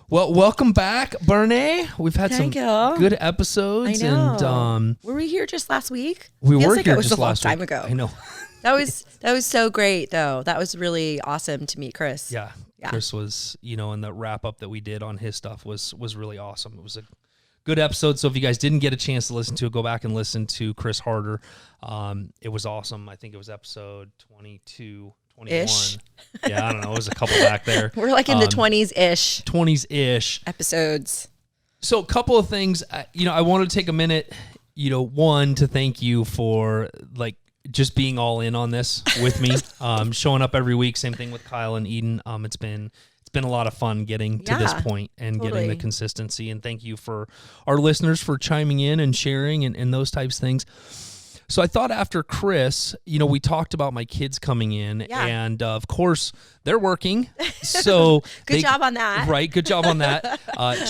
Well, welcome back, Barney. We've had Thank some you. good episodes. I know. And were we here just last week? we Feels were like here it was just a long last time week. ago. I know. That was so great though. That was really awesome to meet Chris. Yeah. Yeah. Chris was, and the wrap up that we did on his stuff was really awesome. It was a good episode. So if you guys didn't get a chance to listen to it, go back and listen to Chris Harder. It was awesome. I think it was episode 22. 21. Ish. Yeah, I don't know. It was a couple back there. We're like in the 20s-ish. 20s-ish. Episodes. So a couple of things, I wanted to take a minute, one, to thank you for just being all in on this with me, showing up every week. Same thing with Kyle and Eden. It's been a lot of fun getting to this point and getting the consistency. And thank you for our listeners for chiming in and sharing and those types of things. So I thought after Chris, we talked about my kids coming in, and of course they're working. So good job on that. Right, good job on that.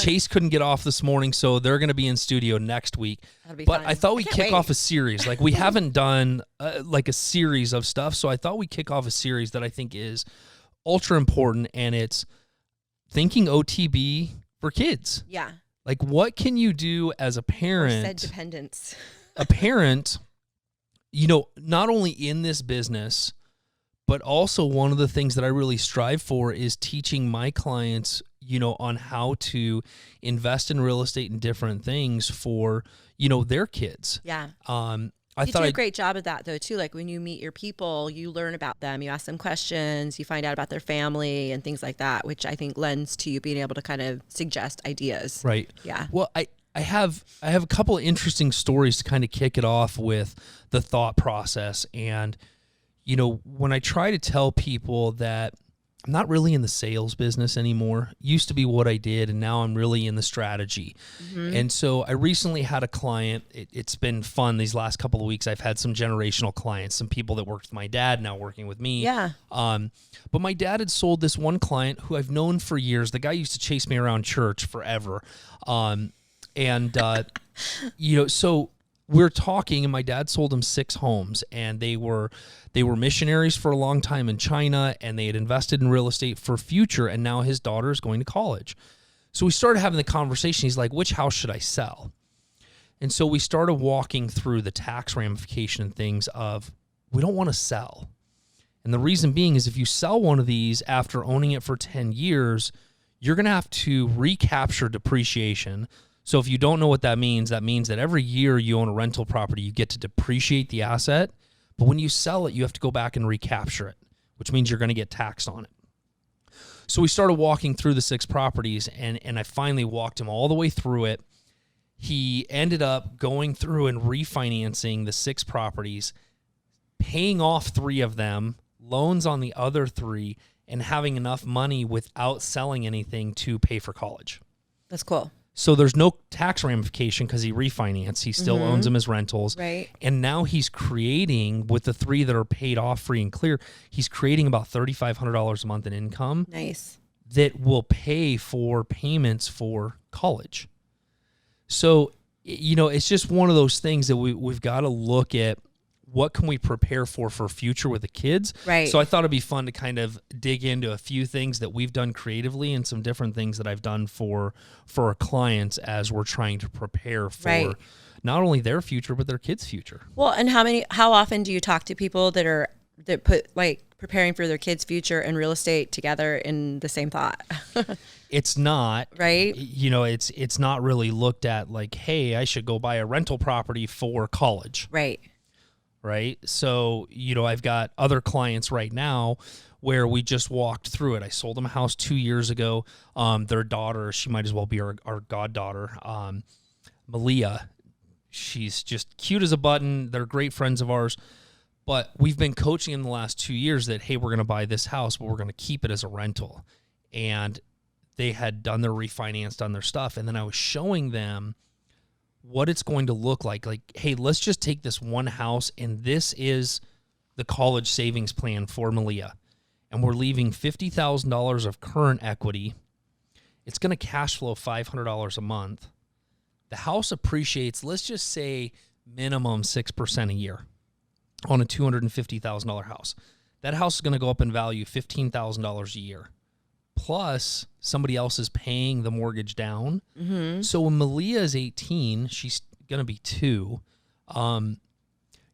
Chase couldn't get off this morning, so they're going to be in studio next week. That'll be but fun. I thought we'd kick off a series. We haven't done a series of stuff, so I thought we'd kick off a series that I think is ultra important, and it's Thinking OTB for kids. Yeah. What can you do as a parent? Said dependence. A parent. Not only in this business, but also one of the things that I really strive for is teaching my clients, on how to invest in real estate and different things for, their kids. Yeah. I thought do a great job of that though too. Like when you meet your people, you learn about them, you ask them questions, you find out about their family and things like that, which I think lends to you being able to kind of suggest ideas. Right. Yeah. Well, I have a couple of interesting stories to kind of kick it off with the thought process. And, when I try to tell people that I'm not really in the sales business anymore, used to be what I did, and now I'm really in the strategy. Mm-hmm. And so I recently had a client. It's been fun these last couple of weeks. I've had some generational clients, some people that worked with my dad now working with me. Yeah. But my dad had sold this one client who I've known for years. The guy used to chase me around church forever. So we're talking, and my dad sold him 6 homes, and they were missionaries for a long time in China, and they had invested in real estate for future, and now his daughter is going to college. So we started having the conversation. He's like, which house should I sell? And so we started walking through the tax ramification and things of, we don't want to sell. And the reason being is if you sell one of these after owning it for 10 years, you're going to have to recapture depreciation. So if you don't know what that means that every year you own a rental property, you get to depreciate the asset. But when you sell it, you have to go back and recapture it, which means you're going to get taxed on it. So we started walking through the 6 properties, and I finally walked him all the way through it. He ended up going through and refinancing the 6 properties, paying off 3 of them, loans on the other 3, and having enough money without selling anything to pay for college. That's cool. So there's no tax ramification because he refinanced. He still owns them as rentals. Right. And now he's creating, with the 3 that are paid off free and clear, he's creating about $3,500 a month in income. Nice. That will pay for payments for college. So, it's just one of those things that we've got to look at. What can we prepare for future with the kids? Right. So I thought it'd be fun to kind of dig into a few things that we've done creatively and some different things that I've done for our clients as we're trying to prepare for not only their future, but their kids' future. Well, and how often do you talk to people that put preparing for their kids' future and real estate together in the same thought? It's not, right. It's not really looked at like, hey, I should go buy a rental property for college. Right. Right. So, I've got other clients right now where we just walked through it. I sold them a house 2 years ago. Their daughter, she might as well be our goddaughter, Malia. She's just cute as a button. They're great friends of ours. But we've been coaching in the last 2 years that, hey, we're going to buy this house, but we're going to keep it as a rental. And they had done their refinance, done their stuff. And then I was showing them what it's going to look like, hey, let's just take this one house, and this is the college savings plan for Malia. And we're leaving $50,000 of current equity. It's going to cash flow $500 a month. The house appreciates, let's just say, minimum 6% a year on a $250,000 house. That house is going to go up in value $15,000 a year. plus somebody else is paying the mortgage down. So when Malia is 18, she's going to be 2.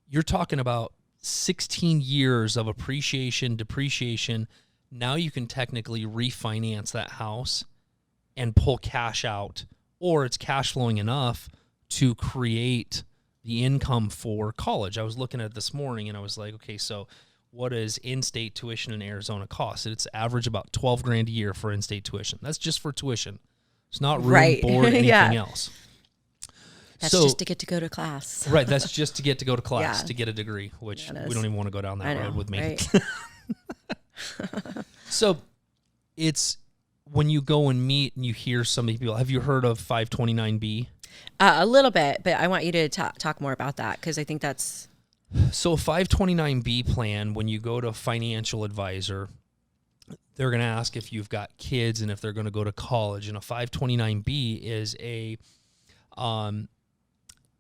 You're talking about 16 years of appreciation, depreciation. Now you can technically refinance that house and pull cash out, or it's cash flowing enough to create the income for college. I was looking at it this morning and I was like, okay, so what does in-state tuition in Arizona cost? It's average about $12,000 a year for in-state tuition. That's just for tuition. It's not room, board, anything else. That's just to get to go to class. Right. That's just to get to go to class, to get a degree, which we don't even want to go down that road with me. Right? So it's when you go and meet and you hear some people, have you heard of 529B? A little bit, but I want you to talk more about that because I think that's... So a 529B plan, when you go to a financial advisor, they're going to ask if you've got kids and if they're going to go to college. And a 529B is a...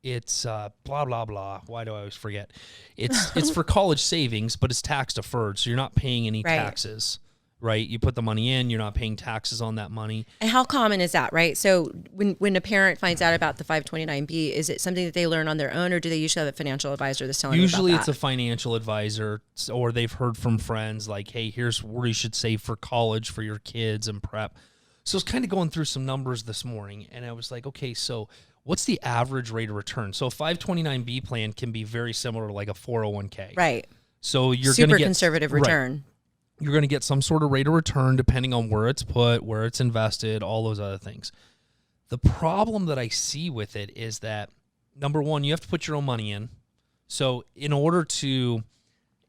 It's blah, blah, blah. Why do I always forget? It's for college savings, but it's tax deferred. So you're not paying any taxes, right? You put the money in, you're not paying taxes on that money. And how common is that, right? So when a parent finds out about the 529B, is it something that they learn on their own, or do they usually have a financial advisor that's telling them about that? Usually it's a financial advisor, or they've heard from friends like, hey, here's where you should save for college for your kids and prep. So I was kind of going through some numbers this morning, and I was like, okay, so what's the average rate of return? So a 529B plan can be very similar to like a 401k. Right. So you're super going to get conservative return. Right. You're going to get some sort of rate of return depending on where it's put, where it's invested, all those other things. The problem that I see with it is that, number one, you have to put your own money in. So in order to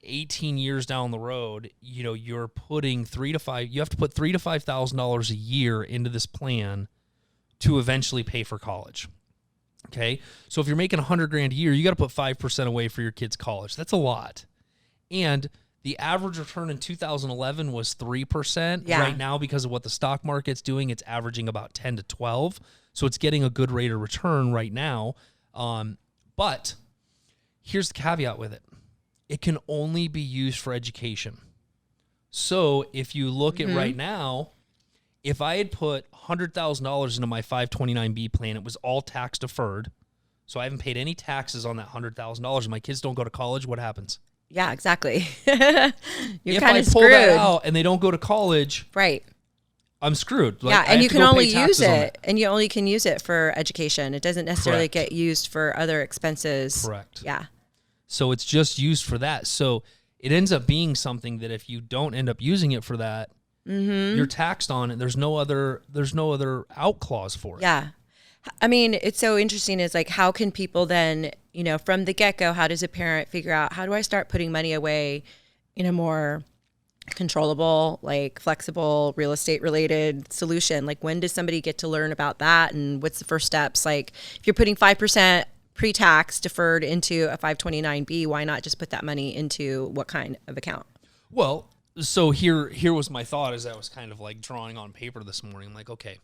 18 years down the road, you're putting you have to put $3,000 to $5,000 a year into this plan to eventually pay for college. Okay. So if you're making $100,000 a year, you got to put 5% away for your kid's college. That's a lot. And the average return in 2011 was 3%. Yeah. Right now, because of what the stock market's doing, it's averaging about 10 to 12. So it's getting a good rate of return right now. But here's the caveat with it. It can only be used for education. So if you look at right now, if I had put $100,000 into my 529B plan, it was all tax deferred. So I haven't paid any taxes on that $100,000. My kids don't go to college. What happens? Yeah, exactly. You're kind of screwed. If I pull that out and they don't go to college, right? I'm screwed. Like, yeah, and you can only use it, and you only can use it for education. It doesn't necessarily get used for other expenses. Correct. Yeah. So it's just used for that. So it ends up being something that if you don't end up using it for that, you're taxed on it. There's no other out clause for it. Yeah. I mean, it's so interesting. Is like, how can people then, from the get-go, how does a parent figure out, how do I start putting money away in a more controllable, like flexible, real estate related solution? Like, when does somebody get to learn about that? And what's the first steps? Like, if you're putting 5% pre-tax deferred into a 529B, why not just put that money into what kind of account? Well, so here was my thought as I was kind of like drawing on paper this morning. I'm like, okay,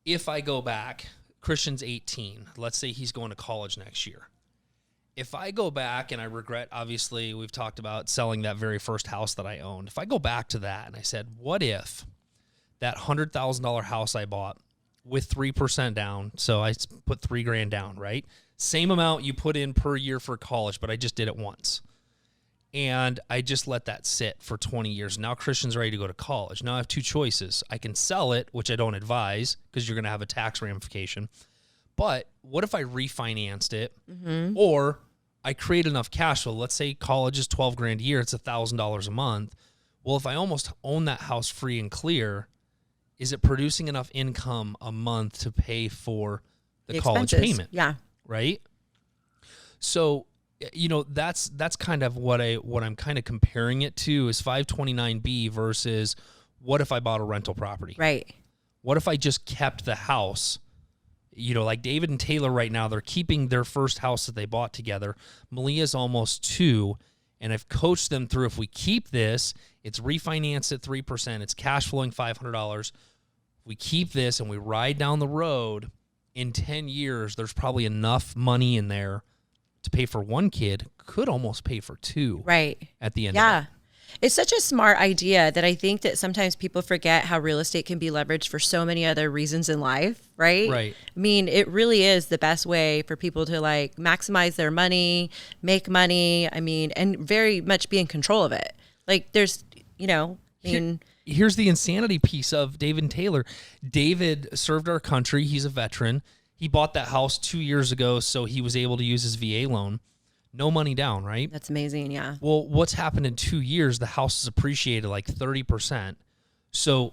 if I go back, Christian's 18. Let's say he's going to college next year. If I go back and I regret, obviously, we've talked about selling that very first house that I owned. If I go back to that and I said, what if that $100,000 house I bought with 3% down, so I put $3,000 down, right? Same amount you put in per year for college, but I just did it once. And I just let that sit for 20 years. Now Christian's ready to go to college. Now I have two choices. I can sell it, which I don't advise because you're going to have a tax ramification. But what if I refinanced it or I create enough cash flow? Let's say college is $12,000 a year. It's $1,000 a month. Well, if I almost own that house free and clear, is it producing enough income a month to pay for the college payment? Yeah. Right? So, that's kind of what I'm kind of comparing it to is 529B versus what if I bought a rental property? Right. What if I just kept the house? Like David and Taylor right now, they're keeping their first house that they bought together. Malia's almost 2, and I've coached them through, if we keep this, it's refinanced at 3%, it's cash flowing $500. We keep this and we ride down the road, in 10 years, there's probably enough money in there to pay for one kid, could almost pay for 2. Right. At the end of it. It's such a smart idea that I think that sometimes people forget how real estate can be leveraged for so many other reasons in life, right? Right. I mean, it really is the best way for people to like maximize their money, make money. I mean, and very much be in control of it. Like there's, Here's the insanity piece of David Taylor. David served our country. He's a veteran. He bought that house 2 years ago, so he was able to use his VA loan. No money down, right? That's amazing, yeah. Well, what's happened in 2 years? The house has appreciated like 30%. So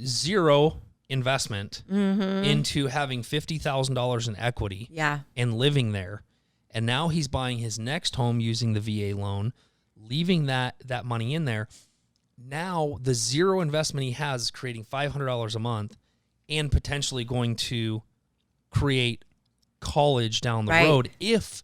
zero investment into having $50,000 in equity and living there. And now he's buying his next home using the VA loan, leaving that money in there. Now the zero investment he has is creating $500 a month and potentially going to create college down the road if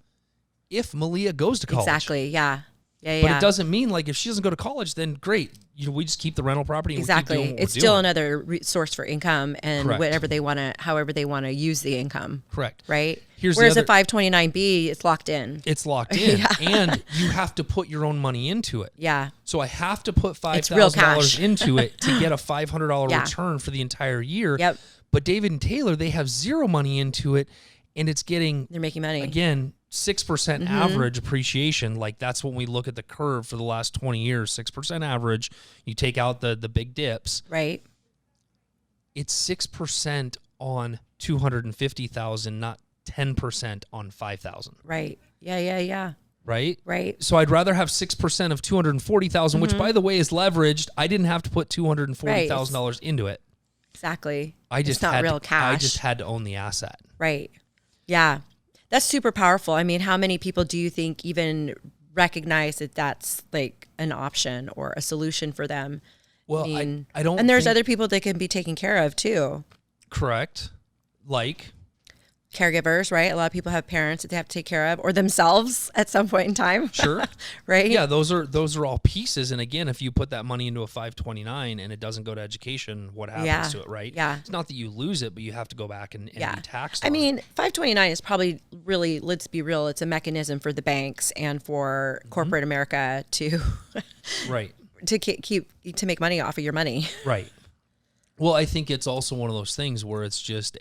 Malia goes to college. Exactly. Yeah. Yeah. But it doesn't mean like if she doesn't go to college, then great. We just keep the rental property. And exactly. We keep doing it's still another source for income and however they want to use the income. Correct. Right. Whereas a 529B, it's locked in. It's locked in, and you have to put your own money into it. Yeah. So I have to put $5,000 into it to get a $500 return for the entire year. Yep. But David and Taylor, they have zero money into it, and they're making money again. 6% average appreciation. Like that's when we look at the curve for the last 20 years, 6% average. You take out the big dips. Right. It's 6% on 250,000, not 10% on 5,000. Right. Yeah. Right. So I'd rather have 6% of 240,000, which by the way is leveraged. I didn't have to put $240,000 into it. Exactly. It's not real cash. I just had to own the asset. Right. Yeah. That's super powerful. I mean, how many people do you think even recognize that that's like an option or a solution for them? Well, I don't. And there's other people that can be taken care of too. Correct. Like caregivers, right? A lot of people have parents that they have to take care of or themselves at some point in time. Sure. Right? Yeah, those are all pieces. And again, if you put that money into a 529 and it doesn't go to education, what happens to it, right? Yeah. It's not that you lose it, but you have to go back and be taxed. I mean, 529 is probably really, let's be real, it's a mechanism for the banks and for corporate America to to make money off of your money. Right. Well, I think it's also one of those things where it's just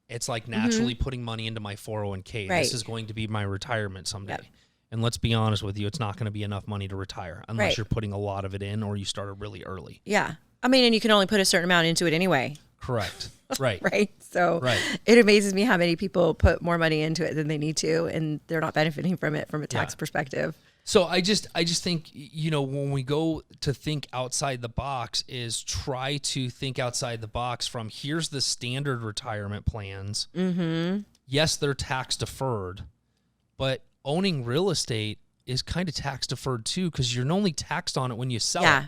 it's like naturally putting money into my 401k. Right. This is going to be my retirement someday. Yep. And let's be honest with you, it's not going to be enough money to retire unless you're putting a lot of it in or you started really early. Yeah. I mean, and you can only put a certain amount into it anyway. Correct. Right. Right. So it amazes me how many people put more money into it than they need to, and they're not benefiting from it from a tax perspective. So I just think, when we go to think outside the box is try to think outside the box from here's the standard retirement plans. Mm-hmm. Yes, they're tax deferred, but owning real estate is kind of tax deferred too because you're only taxed on it when you sell it.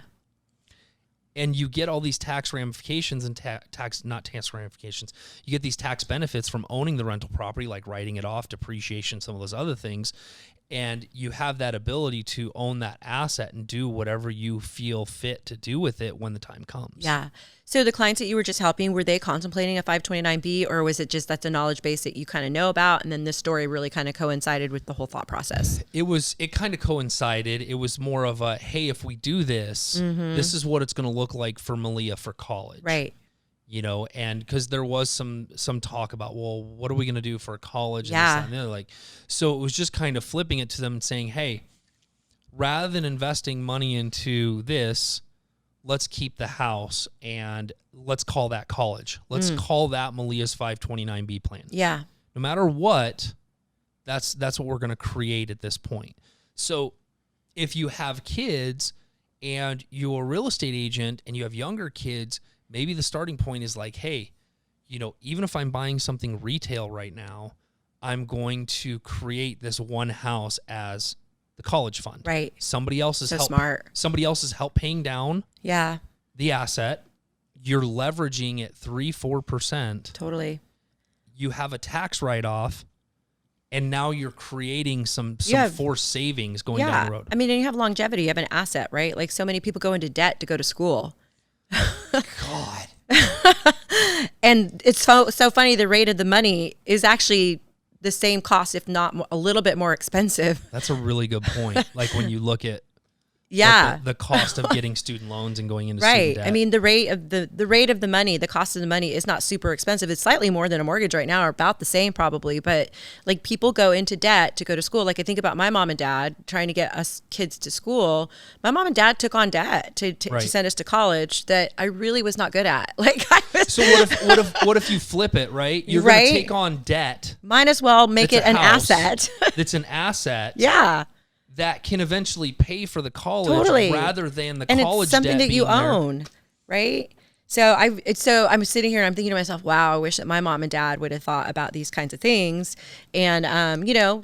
And you get all these tax ramifications and not tax ramifications. You get these tax benefits from owning the rental property, like writing it off, depreciation, some of those other things. And you have that ability to own that asset and do whatever you feel fit to do with it when the time comes. Yeah. So the clients that you were just helping, were they contemplating a 529B, or was it just that's a knowledge base that you kind of know about, and then this story really kind of coincided with the whole thought process? It kind of coincided. It was more of a, hey, if we do this, this is what it's going to look like for Malia for college. Right. And because there was some talk about, well, what are we going to do for college? And this, that, and the other. So it was just kind of flipping it to them and saying, hey, rather than investing money into this, let's keep the house and let's call that college. Let's call that Malia's 529B plan. Yeah. No matter what, that's what we're going to create at this point. So if you have kids and you're a real estate agent and you have younger kids, maybe the starting point is like, hey, even if I'm buying something retail right now, I'm going to create this one house as the college fund. Right. Somebody else is smart. Somebody else is paying down the asset. You're leveraging it 3-4%. Totally. You have a tax write-off, and now you're creating some forced savings going down the road. I mean, and you have longevity. You have an asset, right? Like so many people go into debt to go to school. God. And it's so funny. The rate of the money is actually the same cost, if not a little bit more expensive. That's a really good point. Like when you look at the cost of getting student loans and going into student debt. I mean, the rate of the money, the cost of the money is not super expensive. It's slightly more than a mortgage right now, or about the same probably. But like people go into debt to go to school. Like I think about my mom and dad trying to get us kids to school. My mom and dad took on debt to send us to college that I really was not good at. Like so what if you flip it, right? You're going to take on debt. Might as well make it an asset. That's an asset. Yeah. That can eventually pay for the college rather than the college debt. And it's something that you own, right? So I'm sitting here and I'm thinking to myself, wow, I wish that my mom and dad would have thought about these kinds of things. And,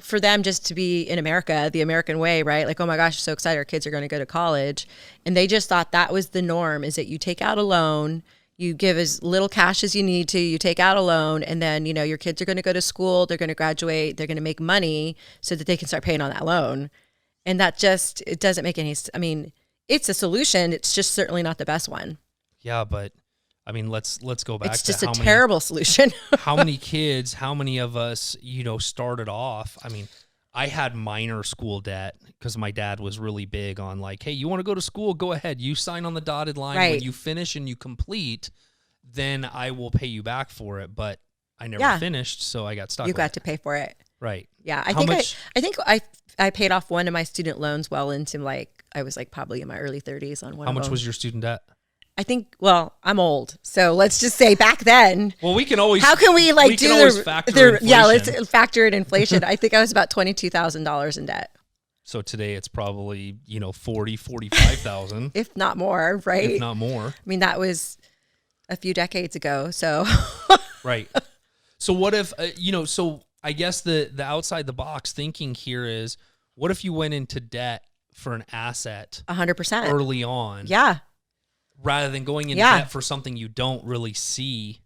for them just to be in America, the American way, right? Like, oh my gosh, I'm so excited our kids are going to go to college. And they just thought that was the norm, is that you take out a loan, you give as little cash as you need to, you take out a loan, and then, your kids are going to go to school, they're going to graduate, they're going to make money so that they can start paying on that loan. And that it doesn't make any, I mean, it's a solution. It's just certainly not the best one. Yeah, but I mean, let's go back to it's just a terrible solution. How many kids, how many of us, started off? I mean, I had minor school debt because my dad was really big on like, hey, you want to go to school? Go ahead. You sign on the dotted line. Right. When you finish and you complete, then I will pay you back for it. But I never finished, so I got stuck. You got to pay for it. Right. Yeah. I think I paid off one of my student loans well into I was probably in my early 30s on one. How much was your student debt? I think, I'm old. So let's just say back then. Well, we can always. How can we factor inflation? Yeah, let's factor in inflation. I think I was about $22,000 in debt. So today it's probably, 45,000. If not more, right? If not more. I mean, that was a few decades ago. So. Right. So what if, so I guess the outside the box thinking here is, what if you went into debt for an asset 100% early on? Yeah. Rather than going into debt for something you don't really see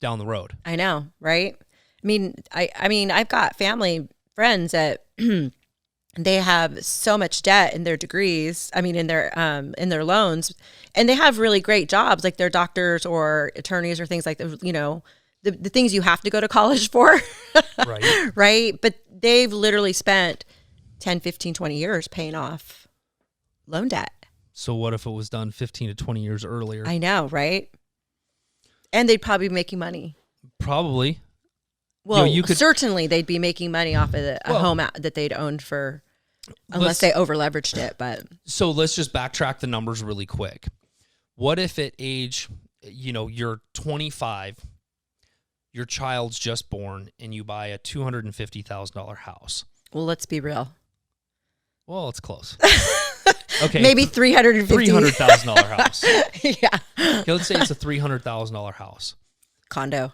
down the road. I know, right? I mean, I've got family friends that they have so much debt in their degrees. I mean, in their loans, and they have really great jobs, like they're doctors or attorneys or things like that. The things you have to go to college for. Right. Right. But they've literally spent 10, 15, 20 years paying off loan debt. So what if it was done 15 to 20 years earlier? I know, right? And they'd probably be making money. Probably. Well, certainly they'd be making money off of a home that they'd owned unless they over leveraged it. But so let's just backtrack the numbers really quick. What if at age, you're 25, your child's just born, and you buy a $250,000 house? Well, let's be real. Well, it's close. Okay. Maybe $300,000 house. Yeah. Okay, let's say it's a $300,000 house. Condo.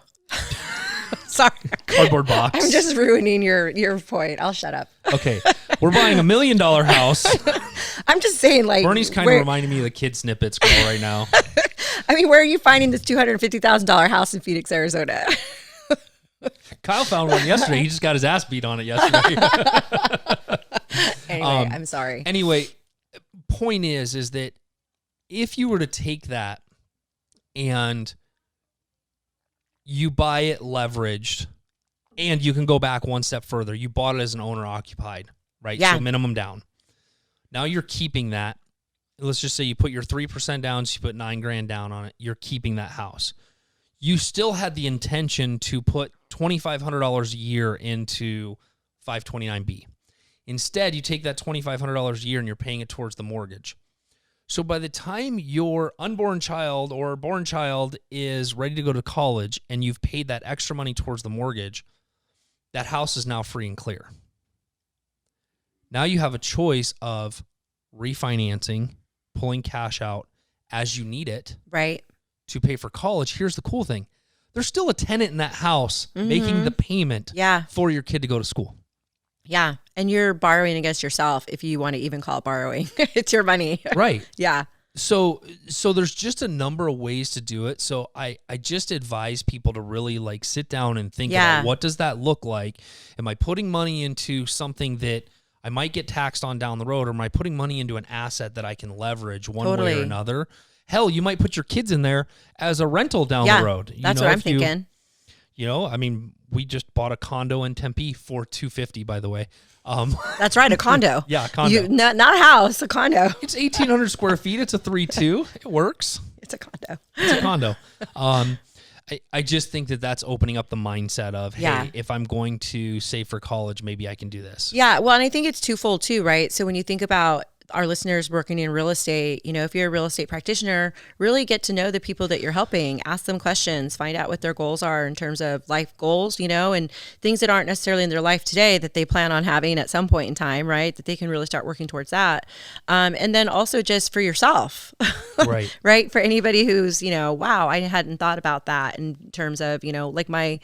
Sorry. Cardboard box. I'm just ruining your point. I'll shut up. Okay. We're buying $1 million house. I'm just saying, Bernie's kind of reminding me of the Kid Snippets girl right now. I mean, where are you finding this $250,000 house in Phoenix, Arizona? Kyle found one yesterday. He just got his ass beat on it yesterday. Anyway, I'm sorry. Anyway, point is that if you were to take that and you buy it leveraged, and you can go back one step further, you bought it as an owner occupied, right? Yeah. So minimum down. Now you're keeping that. Let's just say you put your 3% down, so you put $9,000 down on it. You're keeping that house. You still had the intention to put $2,500 a year into 529B. Instead, you take that $2,500 a year and you're paying it towards the mortgage. So by the time your unborn child or born child is ready to go to college and you've paid that extra money towards the mortgage, that house is now free and clear. Now you have a choice of refinancing, pulling cash out as you need it. Right. To pay for college. Here's the cool thing. There's still a tenant in that house making the payment for your kid to go to school. Yeah. And you're borrowing against yourself if you want to even call it borrowing. It's your money. Right. Yeah. So there's just a number of ways to do it. So I just advise people to really sit down and think about, what does that look like? Am I putting money into something that I might get taxed on down the road, or am I putting money into an asset that I can leverage one way or another? Hell, you might put your kids in there as a rental down the road. That's what I'm thinking. You know, I mean, we just bought a condo in Tempe for $250, by the way. That's right, a condo. Yeah, a condo. Not a house, a condo. It's 1,800 square feet. It's a 3-2. It works. It's a condo. It's a condo. I just think that that's opening up the mindset of, hey, if I'm going to save for college, maybe I can do this. Yeah. Well, and I think it's twofold too, right? So when you think about our listeners working in real estate, you know, if you're a real estate practitioner, really get to know the people that you're helping, ask them questions, find out what their goals are in terms of life goals, you know, and things that aren't necessarily in their life today that they plan on having at some point in time, right? That they can really start working towards that. And then also just for yourself, Right. right? For anybody who's, you know, wow, I hadn't thought about that in terms of, you know, like my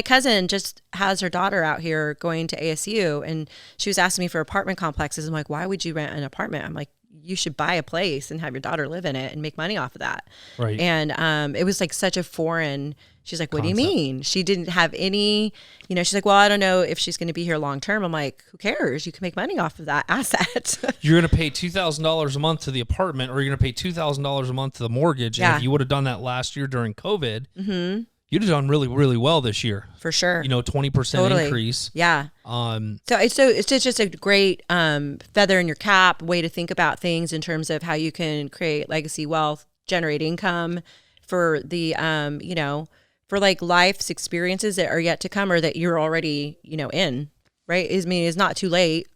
cousin just has her daughter out here going to ASU, and she was asking me for apartment complexes. I'm like, why would you rent an apartment? I'm like, you should buy a place and have your daughter live in it and make money off of that. Right. And it was like such a foreign, she's like, what do you mean? She didn't have any, you know, she's like, well, I don't know if she's going to be here long term. I'm like, who cares? You can make money off of that asset. You're going to pay $2,000 a month to the apartment, or you're going to pay $2,000 a month to the mortgage. And if you would have done that last year during COVID, you'd have done really, really well this year. For sure. You know, 20% increase. Yeah. So it's just a great feather in your cap way to think about things in terms of how you can create legacy wealth, generate income for the, you know, for like life's experiences that are yet to come or that you're already, you know, in, right? I mean, it's not too late.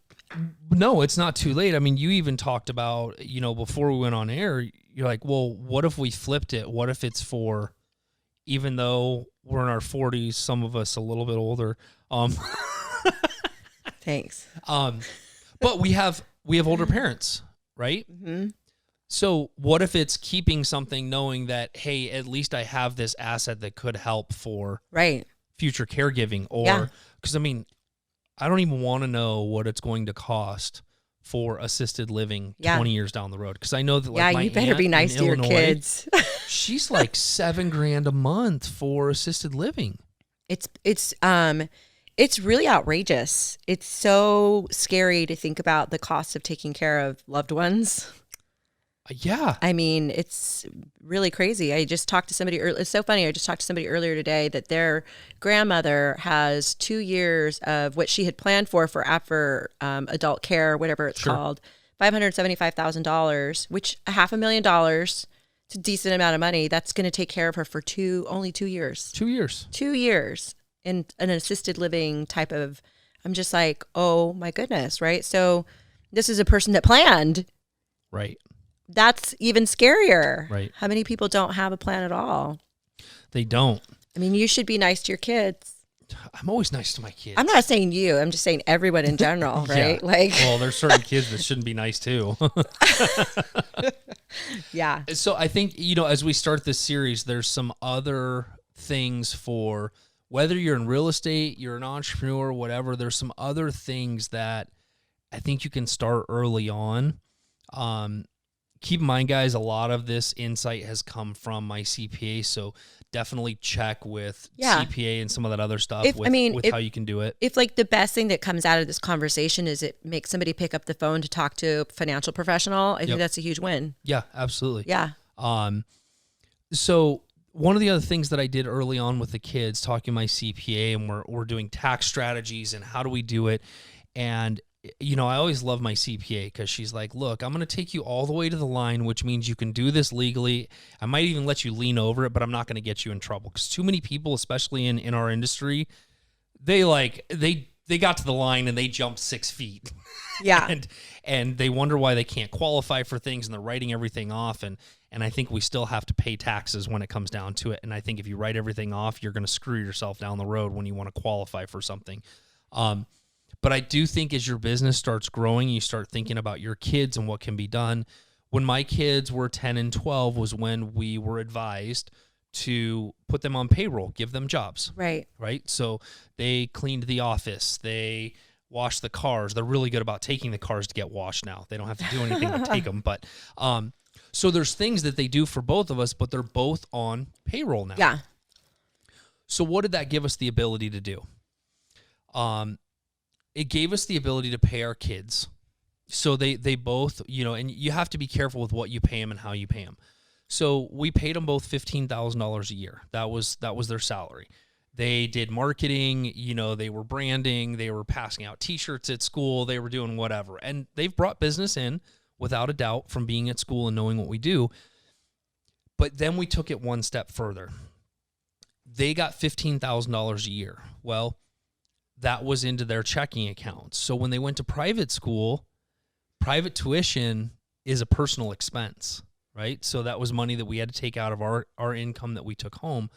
No, it's not too late. I mean, you even talked about, you know, before we went on air, you're like, well, what if we flipped it? What if it's for, even though we're in our 40s, some of us a little bit older. Thanks. But we have older parents, right? Mm-hmm. So what if it's keeping something, knowing that, hey, at least I have this asset that could help for future caregiving, or because I mean, I don't even want to know what it's going to cost for assisted living 20 years down the road. Because I know that, like, my you better aunt be nice in to Illinois, your kids. she's like $7,000 a month for assisted living. It's really outrageous. It's so scary to think about the cost of taking care of loved ones. Yeah. I mean, it's really crazy. I just talked to somebody, it's so funny. I just talked to somebody earlier today that their grandmother has 2 years of what she had planned for after adult care, whatever it's called, $575,000, which $500,000, it's a decent amount of money. That's going to take care of her for only 2 years. 2 years. 2 years in an assisted living type of, I'm just like, oh my goodness, right? So this is a person that planned. Right. That's even scarier. Right. How many people don't have a plan at all? They don't. I mean, you should be nice to your kids. I'm always nice to my kids. I'm not saying you. I'm just saying everyone in general, right? Like, well, there's certain kids that shouldn't be nice too. Yeah. So I think, you know, as we start this series, there's some other things for whether you're in real estate, you're an entrepreneur, whatever, there's some other things that I think you can start early on. Keep in mind, guys, a lot of this insight has come from my CPA, so definitely check with CPA and some of that other stuff with how you can do it. If like the best thing that comes out of this conversation is it makes somebody pick up the phone to talk to a financial professional, I think that's a huge win. Yeah, absolutely. Yeah. So one of the other things that I did early on with the kids, talking to my CPA, and we're doing tax strategies and how do we do it, and you know, I always love my CPA because she's like, look, I'm going to take you all the way to the line, which means you can do this legally. I might even let you lean over it, but I'm not going to get you in trouble. Because too many people, especially in our industry, they got to the line and they jumped 6 feet. Yeah. and they wonder why they can't qualify for things, and they're writing everything off. And I think we still have to pay taxes when it comes down to it. And I think if you write everything off, you're going to screw yourself down the road when you want to qualify for something. But I do think as your business starts growing, you start thinking about your kids and what can be done. When my kids were 10 and 12 was when we were advised to put them on payroll, give them jobs. Right. Right. So they cleaned the office. They washed the cars. They're really good about taking the cars to get washed now. They don't have to do anything but take them. But so there's things that they do for both of us, but they're both on payroll now. Yeah. So what did that give us the ability to do? It gave us the ability to pay our kids. So they both, you know, and you have to be careful with what you pay them and how you pay them. So we paid them both $15,000 a year. That was their salary. They did marketing, they were branding, they were passing out t-shirts at school, they were doing whatever. And they've brought business in without a doubt from being at school and knowing what we do. But then we took it one step further. They got $15,000 a year. Well, that was into their checking accounts. So when they went to private school, private tuition is a personal expense, right? So that was money that we had to take out of our income that we took home.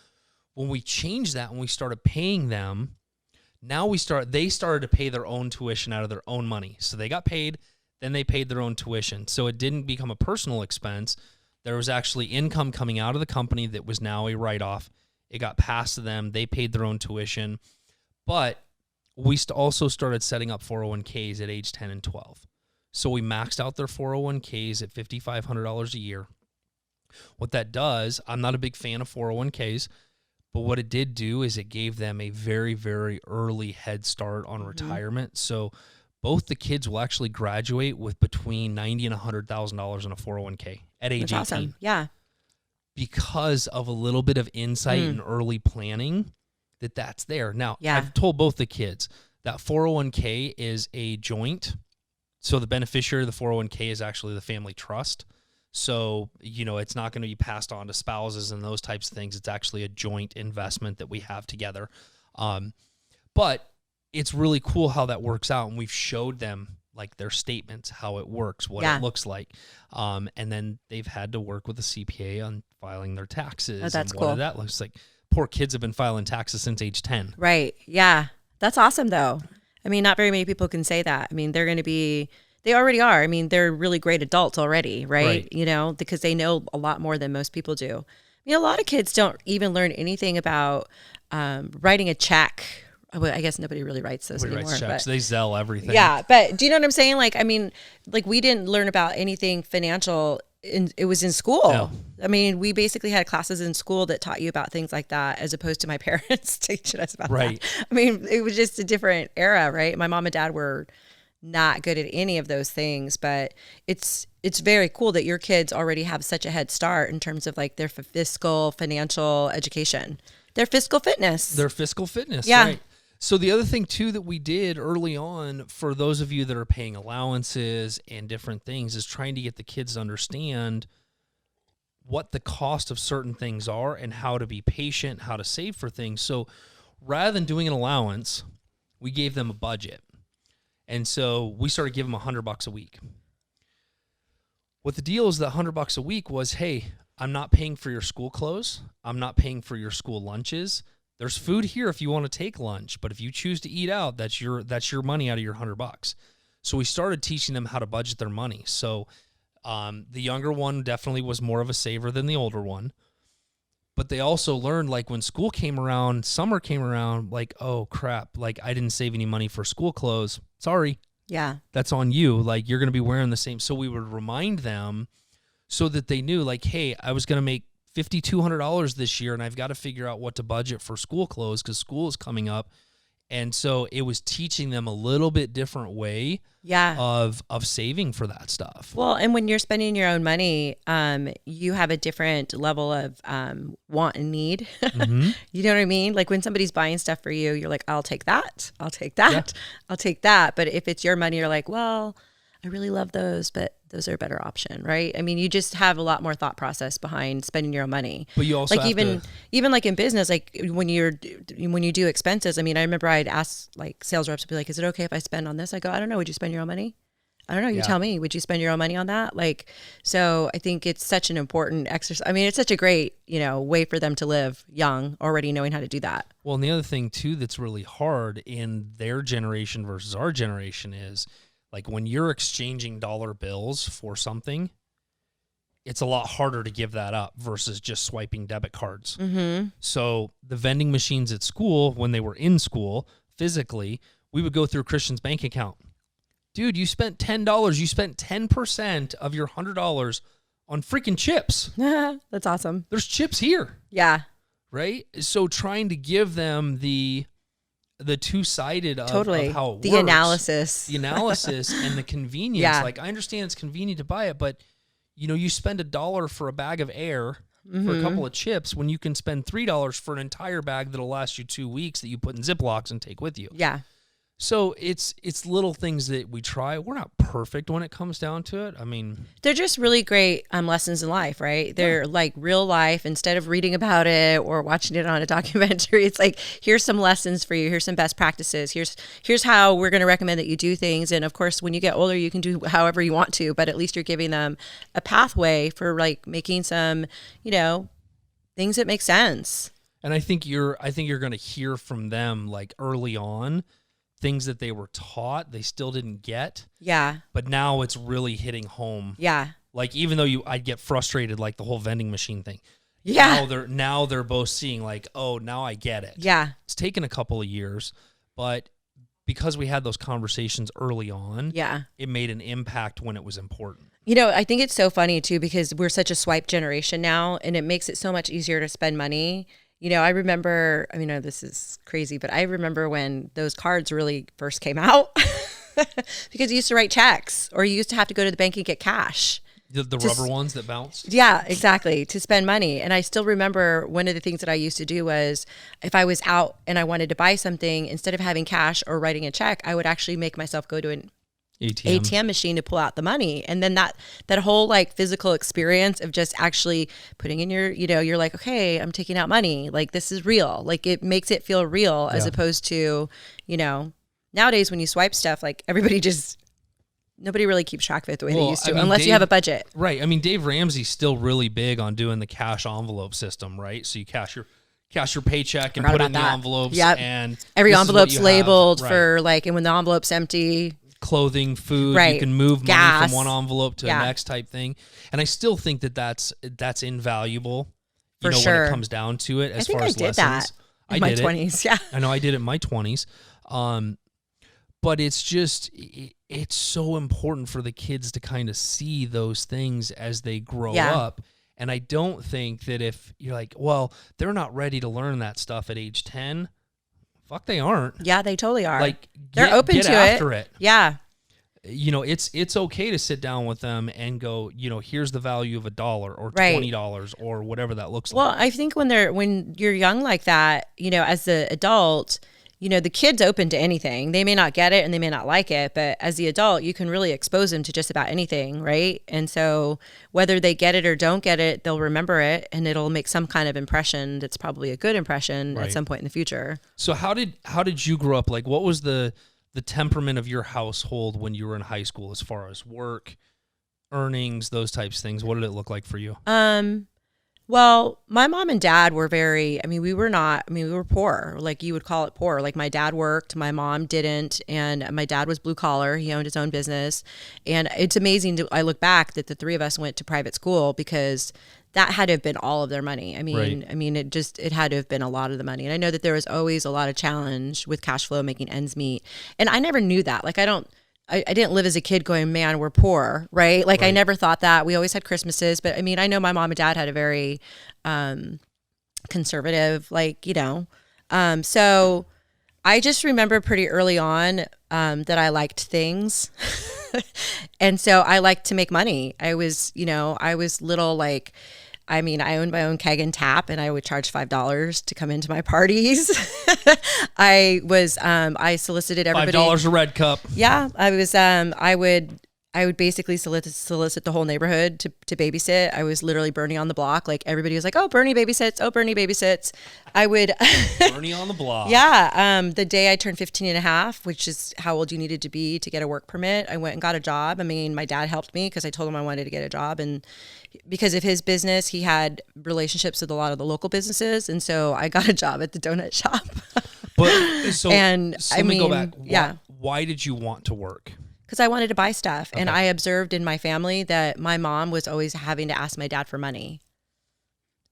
When we changed that, when we started paying them, they started to pay their own tuition out of their own money. So they got paid, then they paid their own tuition. So it didn't become a personal expense. There was actually income coming out of the company that was now a write-off. It got passed to them. They paid their own tuition. But we also started setting up 401ks at age 10 and 12. So we maxed out their 401ks at $5,500 a year. What that does, I'm not a big fan of 401ks, but what it did do is it gave them a very, very early head start on retirement. So both the kids will actually graduate with between $90,000 and $100,000 in a 401k at age 18. Awesome. Yeah. Because of a little bit of insight and early planning that's there. Now, I've told both the kids that 401k is a joint. So the beneficiary of the 401k is actually the family trust. So, it's not going to be passed on to spouses and those types of things. It's actually a joint investment that we have together. But it's really cool how that works out. And we've showed them like their statements, how it works, what it looks like. And then they've had to work with a CPA on filing their taxes. Oh, that's and cool. What that looks like. Poor kids have been filing taxes since age 10. Right. Yeah. That's awesome though. I mean, not very many people can say that. I mean, they already are. I mean, they're really great adults already, right? Because they know a lot more than most people do. I mean, a lot of kids don't even learn anything about writing a check. I guess nobody really writes those anymore. Writes checks. They Zelle everything. Yeah, but do you know what I'm saying? Like, I mean, like we didn't learn about anything financial. It was in school. No. I mean, we basically had classes in school that taught you about things like that, as opposed to my parents teaching us about that. I mean, it was just a different era, right? My mom and dad were not good at any of those things, but it's very cool that your kids already have such a head start in terms of like their financial education, their fiscal fitness. Yeah. Right. So the other thing too that we did early on for those of you that are paying allowances and different things is trying to get the kids to understand what the cost of certain things are and how to be patient, how to save for things. So rather than doing an allowance, we gave them a budget. And so we started giving them $100 a week. What the deal is, that $100 a week was, hey, I'm not paying for your school clothes. I'm not paying for your school lunches. There's food here if you want to take lunch, but if you choose to eat out, that's your money out of your $100. So we started teaching them how to budget their money. So the younger one definitely was more of a saver than the older one. But they also learned, like, when school came around, summer came around, like, oh, crap, like, I didn't save any money for school clothes. Sorry. Yeah. That's on you. Like, you're going to be wearing the same. So we would remind them so that they knew, like, hey, I was going to make $5,200 this year, and I've got to figure out what to budget for school clothes because school is coming up. And so it was teaching them a little bit different way of saving for that stuff. Well, and when you're spending your own money, you have a different level of want and need. Mm-hmm. You know what I mean? Like when somebody's buying stuff for you, you're like, I'll take that. I'll take that. I'll take that. But if it's your money, you're like, well, I really love those, but those are a better option, right? I mean, you just have a lot more thought process behind spending your own money. But you also like even like in business, like when you do expenses. I mean, I remember I'd ask like sales reps to be like, "Is it okay if I spend on this?" I go, "I don't know. Would you spend your own money?" I don't know. You tell me. Would you spend your own money on that? Like, so I think it's such an important exercise. I mean, it's such a great, way for them to live young, already knowing how to do that. Well, and the other thing too that's really hard in their generation versus our generation is, like, when you're exchanging dollar bills for something, it's a lot harder to give that up versus just swiping debit cards. Mm-hmm. So the vending machines at school, when they were in school physically, we would go through Christian's bank account. Dude, you spent $10. You spent 10% of your $100 on freaking chips. That's awesome. There's chips here. Yeah. Right? So trying to give them the two-sided of how it works. The analysis and the convenience. Like, I understand it's convenient to buy it, but you spend $1 for a bag of air for a couple of chips when you can spend $3 for an entire bag that'll last you 2 weeks that you put in Ziplocs and take with you. Yeah. So it's little things that we try. We're not perfect when it comes down to it. I mean, they're just really great lessons in life, right? They're like real life. Instead of reading about it or watching it on a documentary, it's like, here's some lessons for you. Here's some best practices. Here's how we're going to recommend that you do things. And of course, when you get older, you can do however you want to, but at least you're giving them a pathway for like making some, things that make sense. And I think you're going to hear from them like early on, things that they were taught they still didn't get. Yeah. But now it's really hitting home. Yeah. Like even though I'd get frustrated, like the whole vending machine thing. Yeah. Now they're both seeing like, oh, now I get it. Yeah. It's taken a couple of years, but because we had those conversations early on, yeah, it made an impact when it was important. I think it's so funny too, because we're such a swipe generation now, and it makes it so much easier to spend money. I remember, this is crazy, but I remember when those cards really first came out because you used to write checks or you used to have to go to the bank and get cash. The rubber ones that bounce? Yeah, exactly, to spend money. And I still remember one of the things that I used to do was if I was out and I wanted to buy something, instead of having cash or writing a check, I would actually make myself go to an ATM machine to pull out the money. And then that whole like physical experience of just actually putting in your, you're like, okay, I'm taking out money. Like this is real. Like it makes it feel real as opposed to, nowadays when you swipe stuff, like nobody really keeps track of it the way they used to, unless you have a budget. Right. I mean, Dave Ramsey's still really big on doing the cash envelope system, right? So you cash your paycheck and put it in the envelopes. Yep. And every envelope's labeled for like, and when the envelope's empty, clothing, food, you can move money from one envelope to the next type thing. And I still think that's invaluable. For sure. When it comes down to it, as far as lessons. That in my 20s. Yeah. I know I did it in my 20s. But it's just, it's so important for the kids to kind of see those things as they grow up. And I don't think that if you're like, well, they're not ready to learn that stuff at age 10, fuck, they aren't. Yeah, they totally are. Like, they're open get to after it. Yeah. It's okay to sit down with them and go, here's the value of $1 or $20 or whatever that looks like. Well, I think when you're young like that, as the adult, the kid's open to anything. They may not get it and they may not like it, but as the adult, you can really expose them to just about anything, right? And so whether they get it or don't get it, they'll remember it and it'll make some kind of impression that's probably a good impression at some point in the future. So how did you grow up? Like, what was the temperament of your household when you were in high school as far as work, earnings, those types of things? What did it look like for you? Well, my mom and dad were we were poor. Like you would call it poor. Like my dad worked, my mom didn't. And my dad was blue collar. He owned his own business. And it's amazing I look back that the three of us went to private school because that had to have been all of their money. It had to have been a lot of the money. And I know that there was always a lot of challenge with cash flow, making ends meet. And I never knew that. Like I didn't live as a kid going, man, we're poor, right? Like I never thought that. We always had Christmases, but I know my mom and dad had a very conservative, so I just remember pretty early on that I liked things. And so I liked to make money. I was little, I owned my own keg and tap, and I would charge $5 to come into my parties. I solicited everybody. $5 a red cup. Yeah, I would basically solicit the whole neighborhood to babysit. I was literally Bernie on the block. Like everybody was like, "Oh, Bernie babysits. Oh, Bernie babysits." I would Bernie on the block. Yeah. The day I turned 15 and a half, which is how old you needed to be to get a work permit, I went and got a job. My dad helped me because I told him I wanted to get a job, and because of his business, he had relationships with a lot of the local businesses, and so I got a job at the donut shop. But let me go back. Why did you want to work? Because I wanted to buy stuff. Okay. And I observed in my family that my mom was always having to ask my dad for money.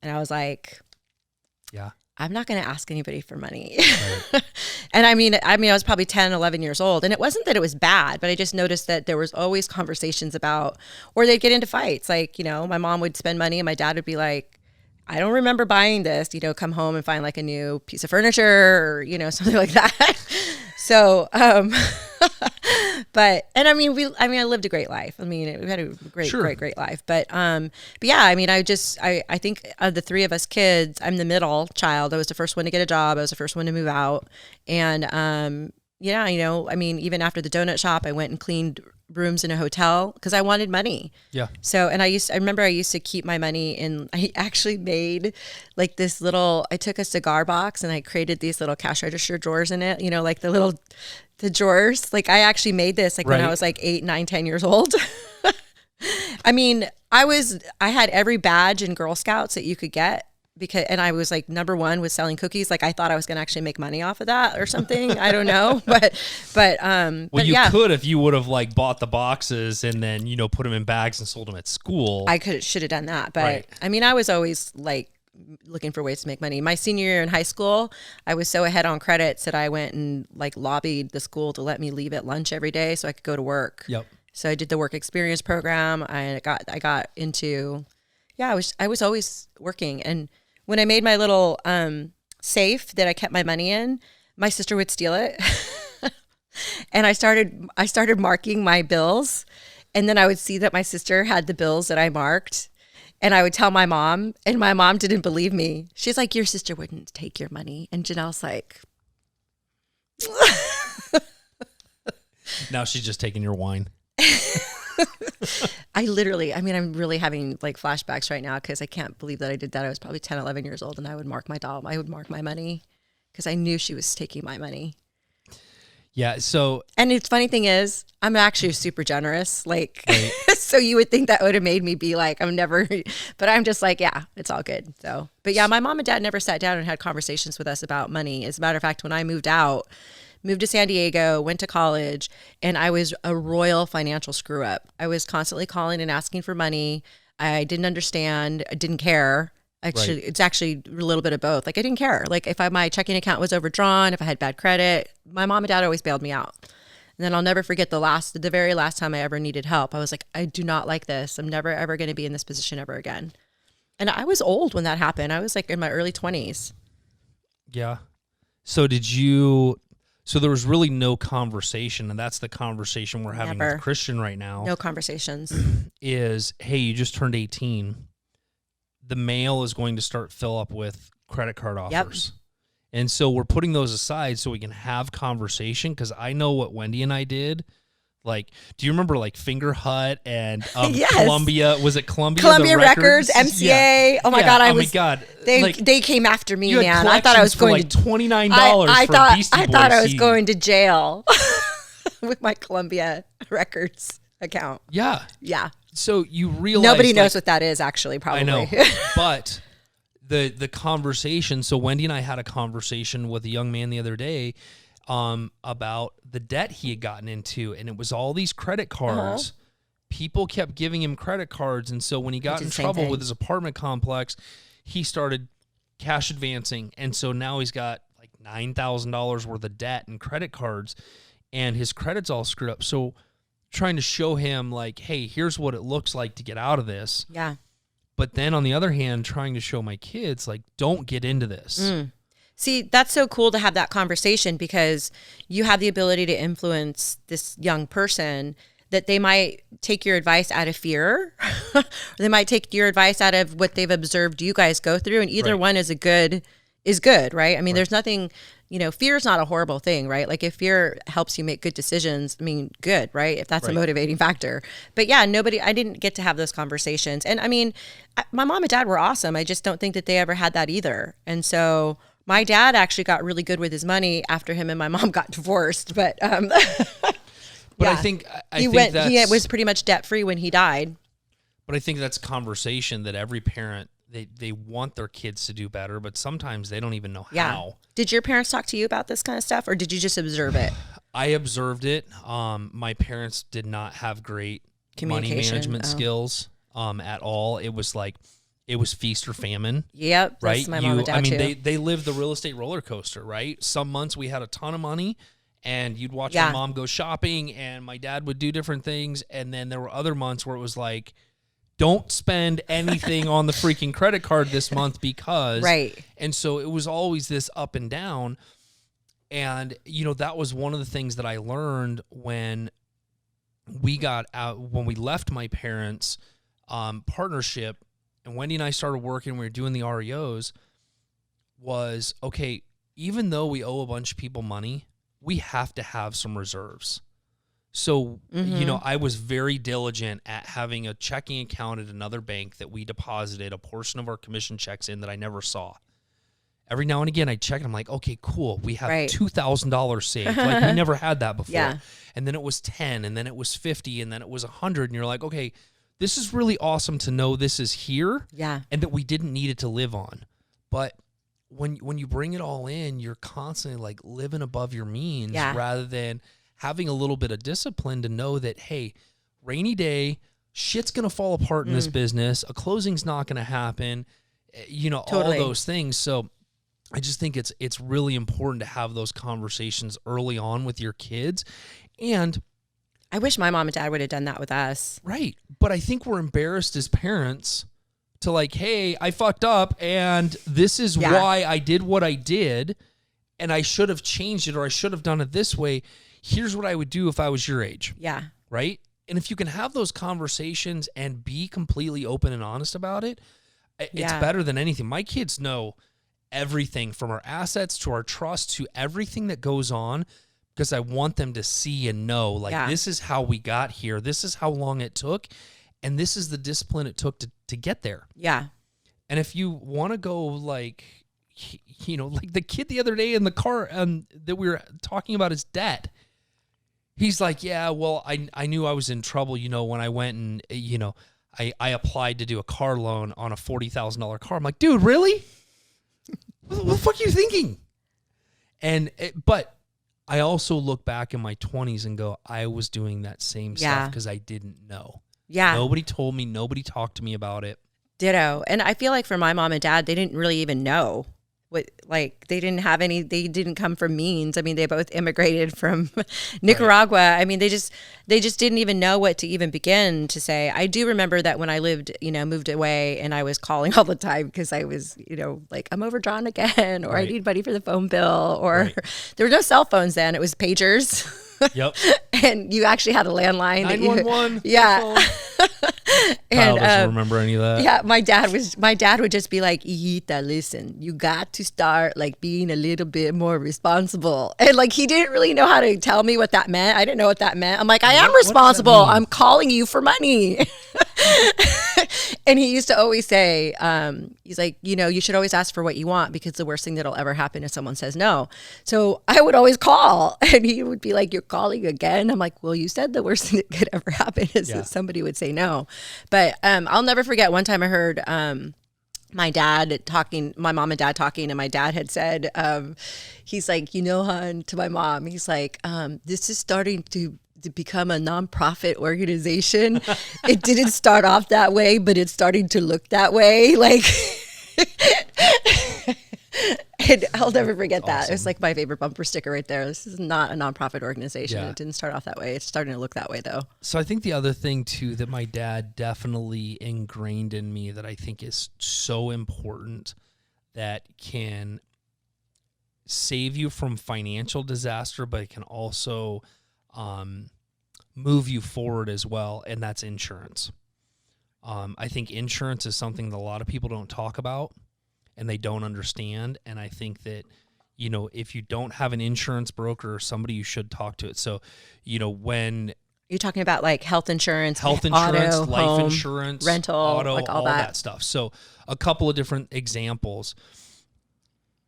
And I was like, yeah, I'm not going to ask anybody for money. Right. And I was probably 10, 11 years old. And it wasn't that it was bad, but I just noticed that there was always conversations about, or they'd get into fights. Like, my mom would spend money and my dad would be like, I don't remember buying this, come home and find like a new piece of furniture or, something like that. So, and I mean, I lived a great life. I mean, we had a great life. But yeah, I mean, I think of the three of us kids, I'm the middle child. I was the first one to get a job. I was the first one to move out. And, yeah, I mean, even after the donut shop, I went and cleaned rooms in a hotel because I wanted money. Yeah. So, and I remember I used to keep my money I actually made like this I took a cigar box and I created these little cash register drawers in it, like the drawers. Like I actually made this when I was like 8, 9, 10 years old. I mean, I had every badge in Girl Scouts that you could get. And I was like number one with selling cookies. Like I thought I was going to actually make money off of that or something. I don't know, but you could if you would have like bought the boxes and then put them in bags and sold them at school. I should have done that, but I mean, I was always like looking for ways to make money. My senior year in high school, I was so ahead on credits that I went and like lobbied the school to let me leave at lunch every day so I could go to work. Yep. So I did the work experience program. I got into, I was always working. And when I made my little safe that I kept my money in, my sister would steal it. And I started marking my bills. And then I would see that my sister had the bills that I marked. And I would tell my mom, and my mom didn't believe me. She's like, your sister wouldn't take your money. And Janelle's like... Now she's just taking your wine. I'm really having like flashbacks right now because I can't believe that I did that. I was probably 10, 11 years old and I would mark my money because I knew she was taking my money. Yeah. So, and the funny thing is, I'm actually super generous. Like, so you would think that would have made me be like, but I'm just like, yeah, it's all good. So, but yeah, my mom and dad never sat down and had conversations with us about money. As a matter of fact, when I moved to San Diego, went to college, and I was a royal financial screw up. I was constantly calling and asking for money. I didn't understand. I didn't care. Actually, It's actually a little bit of both. Like I didn't care. Like if my checking account was overdrawn, if I had bad credit, my mom and dad always bailed me out. And then I'll never forget the very last time I ever needed help. I was like, I do not like this. I'm never, ever going to be in this position ever again. And I was old when that happened. I was like in my early 20s. Yeah. So so there was really no conversation, and that's the conversation we're having with Christian right now. No conversations. Is, hey, you just turned 18. The mail is going to start fill up with credit card offers. Yep. And so we're putting those aside so we can have conversation, because I know what Wendy and I did. Like, do you remember like Finger Hut and yes. Columbia? Was it Columbia? Columbia Records, MCA. Yeah. Oh my God, They they came after me, man. I thought I was going to $29 I for thought, Beastie Boys I thought I was CD. going to jail with my Columbia Records account. Yeah. Yeah. So you realize nobody knows what that is, actually, probably. I know. But the conversation, so Wendy and I had a conversation with a young man the other day about the debt he had gotten into, and it was all these credit cards. Uh-huh. People kept giving him credit cards, and so when he got in trouble with his apartment complex, he started cash advancing, and so now he's got like $9,000 worth of debt and credit cards, and his credit's all screwed up. So trying to show him like, hey, here's what it looks like to get out of this. Yeah. But then on the other hand, trying to show my kids, like, don't get into this. Mm. See, that's so cool to have that conversation, because you have the ability to influence this young person, that they might take your advice out of fear, or they might take your advice out of what they've observed you guys go through. And either one is good, right? I mean, there's nothing, fear is not a horrible thing, right? Like if fear helps you make good decisions, I mean, good, right? If that's a motivating factor. But yeah, I didn't get to have those conversations. And I mean, my mom and dad were awesome. I just don't think that they ever had that either. And so my dad actually got really good with his money after him and my mom got divorced. But I think he was pretty much debt free when he died. But I think that's conversation that every parent, they want their kids to do better, but sometimes they don't even know how. Did your parents talk to you about this kind of stuff, or did you just observe it? I observed it. My parents did not have great money management skills at all. It was feast or famine. Yep, right. That's my mom and dad too. They lived the real estate roller coaster, right? Some months we had a ton of money, and you'd watch my mom go shopping, and my dad would do different things, and then there were other months where it was like, don't spend anything on the freaking credit card this month because... Right. And so it was always this up and down. And, that was one of the things that I learned when we got out when we left my parents' partnership, and Wendy and I started working. We were doing the REOs. Was okay. Even though we owe a bunch of people money, we have to have some reserves. So, I was very diligent at having a checking account at another bank that we deposited a portion of our commission checks in that I never saw. Every now and again, I check and I'm like, okay, cool. We have $2,000 saved. Like, we never had that before. Yeah. And then it was 10, and then it was 50, and then it was 100. And you're like, okay, this is really awesome to know this is here. Yeah. And that we didn't need it to live on. But when you bring it all in, you're constantly like living above your means rather than having a little bit of discipline to know that, hey, rainy day, shit's going to fall apart in this business. A closing's not going to happen, all those things. So I just think it's really important to have those conversations early on with your kids. And I wish my mom and dad would have done that with us. Right. But I think we're embarrassed as parents to like, hey, I fucked up and this is why I did what I did and I should have changed it or I should have done it this way. Here's what I would do if I was your age. Yeah. Right? And if you can have those conversations and be completely open and honest about it, it's better than anything. My kids know everything from our assets to our trust to everything that goes on because I want them to see and know, like, this is how we got here. This is how long it took. And this is the discipline it took to get there. Yeah. And if you want to go like, like the kid the other day in the car that we were talking about his debt, he's like, yeah, well, I knew I was in trouble, when I went and, I applied to do a car loan on a $40,000 car. I'm like, dude, really? What the fuck are you thinking? But I also look back in my 20s and go, I was doing that same stuff because I didn't know. Yeah. Nobody told me. Nobody talked to me about it. Ditto. And I feel like for my mom and dad, they didn't really even know they didn't come from means. I mean, they both immigrated from Nicaragua. Right. I mean, they just didn't even know what to even begin to say. I do remember that when I moved away and I was calling all the time because I was, like, I'm overdrawn again, or I need money for the phone bill, or there were no cell phones then. It was pagers. Yep. And you actually had a landline. 911. Yeah. Kyle doesn't remember any of that. Yeah, my dad would just be like, Hijita, listen, you got to start like being a little bit more responsible. And like he didn't really know how to tell me what that meant. I didn't know what that meant. I'm like, I am responsible. I'm calling you for money. And he used to always say, he's like, you should always ask for what you want because the worst thing that'll ever happen is someone says no. So I would always call and he would be like, you're calling again? I'm like, well, you said the worst thing that could ever happen is that somebody would say no. But I'll never forget one time I heard my mom and dad talking, and my dad had said, he's like, hon, to my mom, he's like, this is starting to become a nonprofit organization. It didn't start off that way, but it's starting to look that way. Like, and I'll never forget that. Awesome. It's like my favorite bumper sticker right there. This is not a nonprofit organization. Yeah. It didn't start off that way. It's starting to look that way though. So I think the other thing too that my dad definitely ingrained in me that I think is so important that can save you from financial disaster, but it can also move you forward as well, and that's insurance. I think insurance is something that a lot of people don't talk about and they don't understand, and I think that, if you don't have an insurance broker or somebody, you should talk to it. So, when... You're talking about like health insurance, auto, life home, insurance, rental, auto, like all that stuff. So a couple of different examples.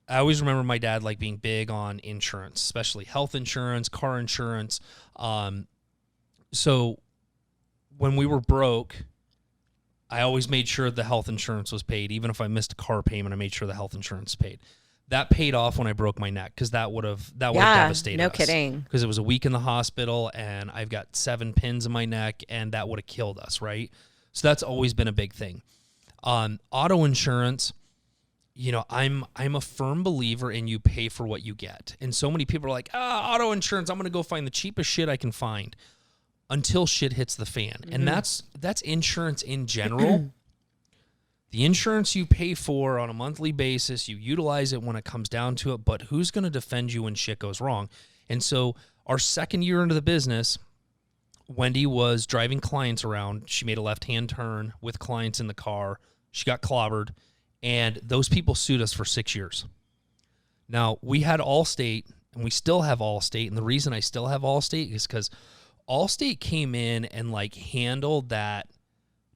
I always remember my dad like being big on insurance, especially health insurance, car insurance. So when we were broke, I always made sure the health insurance was paid. Even if I missed a car payment, I made sure the health insurance paid. That paid off when I broke my neck because that would have devastated us. No kidding. Because it was a week in the hospital and I've got 7 pins in my neck and that would have killed us, right? So that's always been a big thing. Auto insurance, I'm a firm believer in you pay for what you get. And so many people are like, auto insurance, I'm going to go find the cheapest shit I can find until shit hits the fan. Mm-hmm. And that's insurance in general. The insurance you pay for on a monthly basis, you utilize it when it comes down to it, but who's going to defend you when shit goes wrong? And so our second year into the business, Wendy was driving clients around. She made a left-hand turn with clients in the car. She got clobbered, and those people sued us for 6 years. Now, we had Allstate, and we still have Allstate, and the reason I still have Allstate is because Allstate came in and like handled that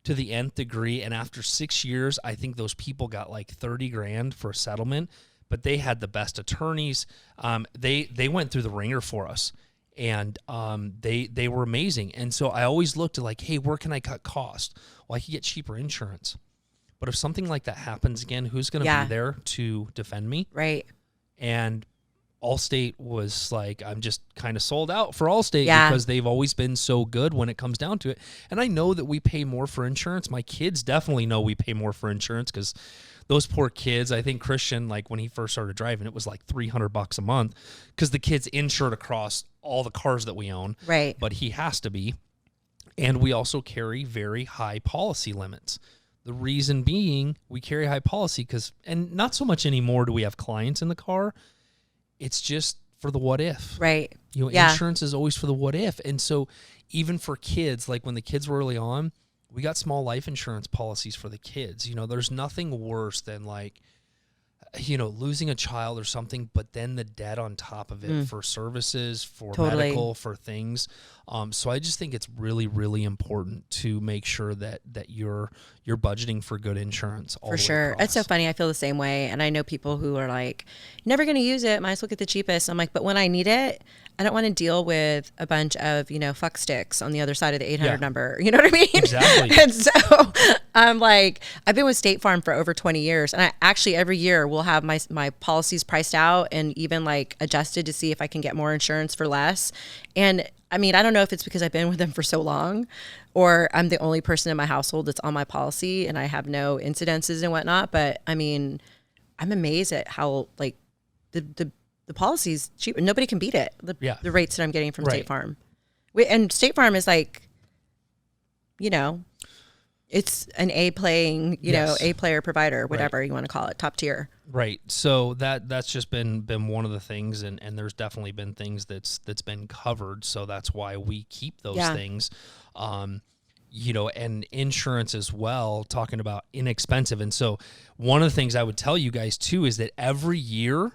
to the nth degree, and after 6 years, I think those people got like $30,000 for a settlement, but they had the best attorneys. They went through the ringer for us, and they were amazing. And so I always looked at like, hey, where can I cut cost? Well, I could get cheaper insurance. But if something like that happens again, who's going to be there to defend me? Right. And Allstate was like, I'm just kind of sold out for Allstate because they've always been so good when it comes down to it. And I know that we pay more for insurance. My kids definitely know we pay more for insurance because those poor kids, I think Christian, like when he first started driving, it was like $300 a month because the kid's insured across all the cars that we own. Right. But he has to be. And we also carry very high policy limits. The reason being we carry high policy because, and not so much anymore do we have clients in the car. It's just for the what if. Right. You know, insurance is always for the what if. And so even for kids, like when the kids were early on, we got small life insurance policies for the kids. You know, there's nothing worse than like, you know, losing a child or something, but then the debt on top of it for services, for medical, for things. So I just think it's really, really important to make sure that you're budgeting for good insurance. For sure. It's so funny. I feel the same way. And I know people who are like, never going to use it. Might as well get the cheapest. I'm like, but when I need it, I don't want to deal with a bunch of, you know, fuck sticks on the other side of the 800 number. You know what I mean? Exactly. And so I'm like, I've been with State Farm for over 20 years. And I actually every year will have my policies priced out and even like adjusted to see if I can get more insurance for less. And I mean, I don't know if it's because I've been with them for so long or I'm the only person in my household that's on my policy and I have no incidences and whatnot. But I mean, I'm amazed at how like the policy's cheap. Nobody can beat it. The rates that I'm getting from State Farm. And State Farm is like, you know, it's an A player provider, whatever you want to call it, top tier. Right. So that's just been one of the things, and there's definitely been things that's been covered. So that's why we keep those things. You know, and insurance as well, talking about inexpensive. And so one of the things I would tell you guys too is that every year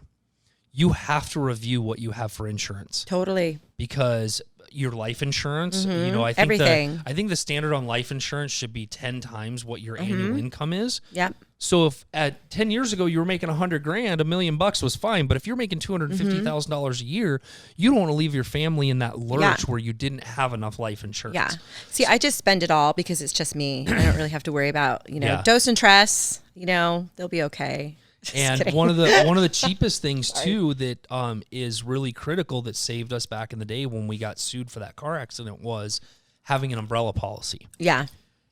you have to review what you have for insurance. Totally. Because your life insurance, you know, I think the standard on life insurance should be 10 times what your annual income is. Yep. So if at 10 years ago you were making $100,000, $1 million was fine. But if you're making $250,000 a year, you don't want to leave your family in that lurch where you didn't have enough life insurance. Yeah. See, I just spend it all because it's just me. I don't really have to worry about, you know, dose and tress, you know, they'll be okay. Just and kidding. one of the cheapest things too that is really critical that saved us back in the day when we got sued for that car accident was having an umbrella policy. Yeah.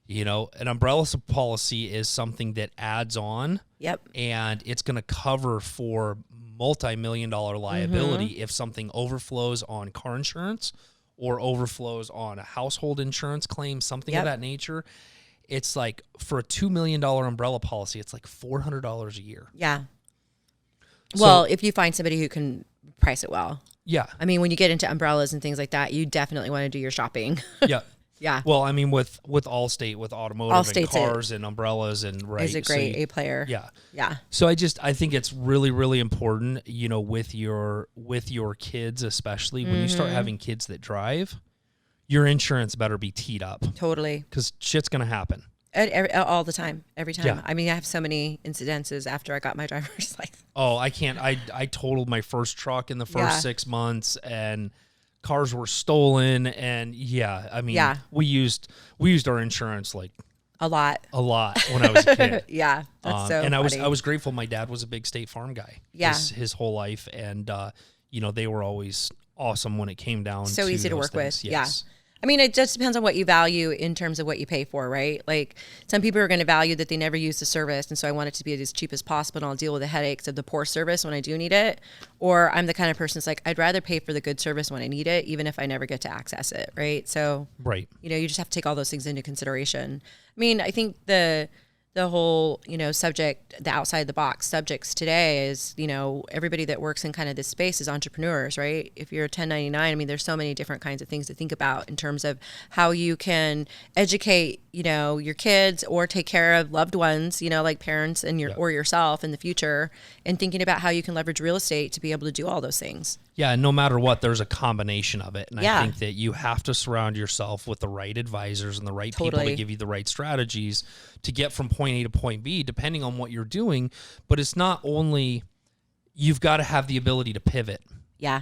You know, an umbrella policy is something that adds on. Yep. And it's going to cover for multi-million-dollar liability if something overflows on car insurance or overflows on a household insurance claim, something of that nature. It's like for a $2 million umbrella policy, it's like $400 a year. Yeah. Well, if you find somebody who can price it well. Yeah. I mean, when you get into umbrellas and things like that, you definitely want to do your shopping. Yeah. Yeah. Well, I mean, with Allstate, with automotive and cars and umbrellas and is a great A player. Yeah. Yeah. So I think it's really, really important, you know, with your kids, especially when you start having kids that drive, your insurance better be teed up. Totally. Because shit's going to happen. All the time. Every time. Yeah. I mean, I have so many incidences after I got my driver's license. Oh, I can't. I totaled my first truck in the first 6 months and cars were stolen. And I mean, we used our insurance like a lot when I was a kid. Yeah. That's so and funny. I was grateful. My dad was a big State Farm guy. Yeah. His whole life. And, you know, they were always awesome when it came down to easy to work things. with. Yes. Yeah. I mean, it just depends on what you value in terms of what you pay for, right? Like some people are going to value that they never use the service. And so I want it to be as cheap as possible and I'll deal with the headaches of the poor service when I do need it. Or I'm the kind of person that's like, I'd rather pay for the good service when I need it, even if I never get to access it, right? So, you know, you just have to take all those things into consideration. I mean, I think the the whole, subject, the outside the box subjects today is, everybody that works in kind of this space is entrepreneurs, right? If you're a 1099, I mean, there's so many different kinds of things to think about in terms of how you can educate, your kids or take care of loved ones, like parents and or yourself in the future, and thinking about how you can leverage real estate to be able to do all those things. Yeah, and no matter what, there's a combination of it. And Yeah. I think that you have to surround yourself with the right advisors and the right people to give you the right strategies to get from point A to point B, depending on what you're doing. But it's not only, you've got to have the ability to pivot. Yeah.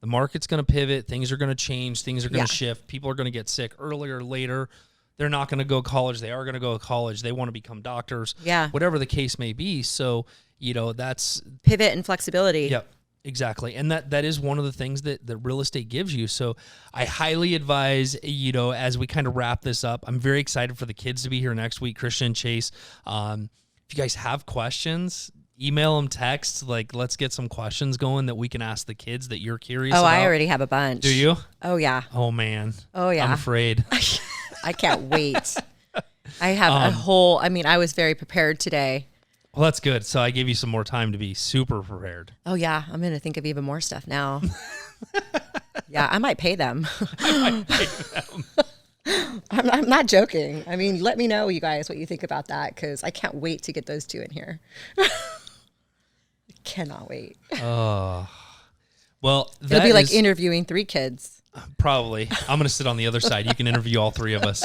The market's going to pivot. Things are going to change. Things are going Yeah. to shift. People are going to get sick earlier or later. They're not going to go to college. They are going to go to college. They want to become doctors. Yeah. Whatever the case may be. So, that's... Pivot and flexibility. Yep. Exactly. And that is one of the things that real estate gives you. So I highly advise, as we kind of wrap this up, I'm very excited for the kids to be here next week, Christian and Chase. If you guys have questions, email them, text, let's get some questions going that we can ask the kids that you're curious about. I already have a bunch. Do you? Oh, yeah. Oh, man. Oh, yeah. I'm afraid. I can't wait. I have I was very prepared today. Well, that's good. So I gave you some more time to be super prepared. Oh, yeah. I'm going to think of even more stuff now. Yeah, I might pay them. I'm not joking. I mean, let me know, you guys, what you think about that, because I can't wait to get those two in here. I cannot wait. Well, it'll be like interviewing 3 kids. Probably. I'm going to sit on the other side. You can interview all 3 of us.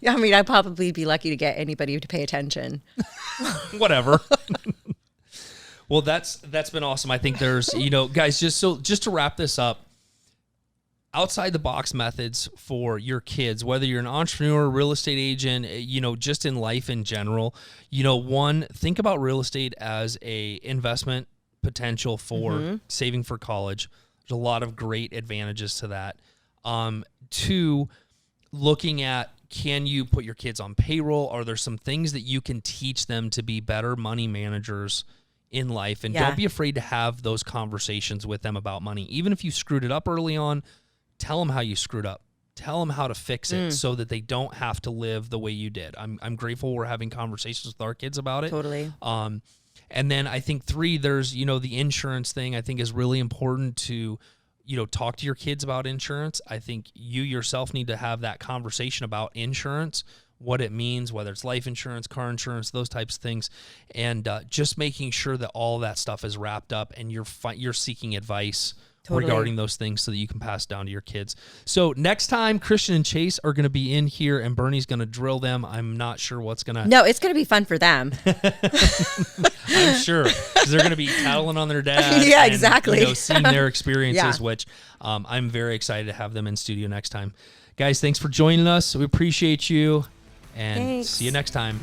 Yeah, I mean, I'd probably be lucky to get anybody to pay attention. Whatever. Well, that's been awesome. I think there's, guys, just to wrap this up, outside the box methods for your kids, whether you're an entrepreneur, real estate agent, just in life in general, one, think about real estate as a investment potential for saving for college. There's a lot of great advantages to that. 2, looking at, can you put your kids on payroll? Are there some things that you can teach them to be better money managers in life? And don't be afraid to have those conversations with them about money. Even if you screwed it up early on, tell them how you screwed up. Tell them how to fix it so that they don't have to live the way you did. I'm grateful we're having conversations with our kids about it. Totally. And then I think 3, there's, the insurance thing I think is really important to, talk to your kids about insurance. I think you yourself need to have that conversation about insurance, what it means, whether it's life insurance, car insurance, those types of things, and just making sure that all that stuff is wrapped up and you're seeking advice regarding those things so that you can pass down to your kids. So next time, Christian and Chase are going to be in here and Bernie's going to drill them. I'm not sure what's going to... No, it's going to be fun for them. I'm sure, because they're going to be tattling on their dad. Yeah, and, exactly. Seeing their experiences, which I'm very excited to have them in studio next time. Guys, thanks for joining us. We appreciate you, and see you next time.